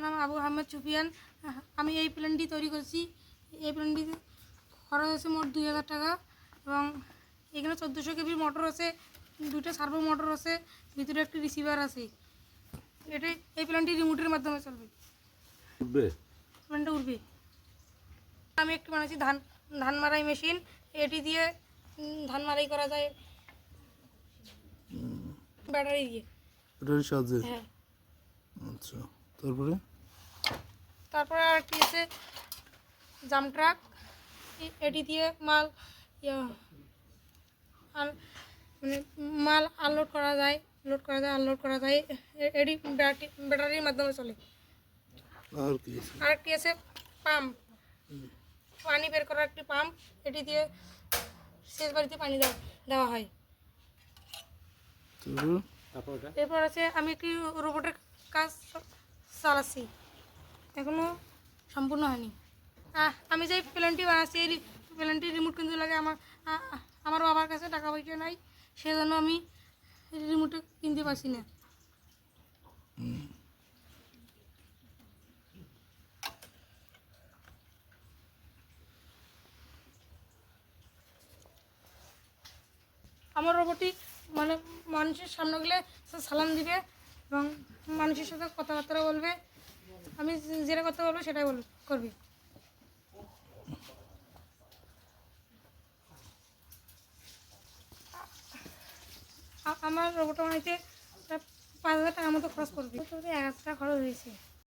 নাম আবু আহমেদ সুফিয়ান। আমি এই প্ল্যানটি তৈরি করছি। এই প্ল্যানটি খরচ আছে মোট 2000 টাকা এবং এখানে 1400 কেবির মোটর আছে, 2টা সার্ভো মোটর আছে, ভিতরে একটি রিসিভার আছে। এই প্ল্যানটি রিমোটের মাধ্যমে চলবে, প্ল্যানটা উঠবে। আমি একটু বানাচ্ছি ধান মারাই মেশিন। এটি দিয়ে ধান মারাই করা যায় ব্যাটারি দিয়ে, ব্যাটারির সাহায্যে। হ্যাঁ। আচ্ছা, তারপরে আর কি আছে জাম ট্রাক। এটি দিয়ে মাল মানে মাল আনলোড করা যায়, লোড করা যায়, আনলোড করা যায়। এটি ব্যাটারির মাধ্যমে চলে। আর একটি আছে পাম্প, পানি বের করার একটি পাম্প। এটি দিয়ে শেষ বাড়িতে পানি দেওয়া হয়। এরপর আছে আমি একটি রোবটের কাজ চালাচ্ছি, এখনো সম্পূর্ণ হয়নি। আমি যে প্ল্যানটি বানাচ্ছি এই প্ল্যানটি রিমোট কিনতে লাগে আমার বাবার কাছে টাকা পয়সা নাই, সেজন্য আমি রিমোটটা কিনতে পারছি না। আমার রোবটটি মানে মানুষের সামনে গেলে সালাম দিবে এবং মানুষের সাথে কথাবার্তা বলবে। আমি যেটা কথা বলবো সেটাই করবে। আমার রোবটটা বানাইতে 5000 টাকার মতো খরচ করবে। 1000 টাকা খরচ হয়েছে।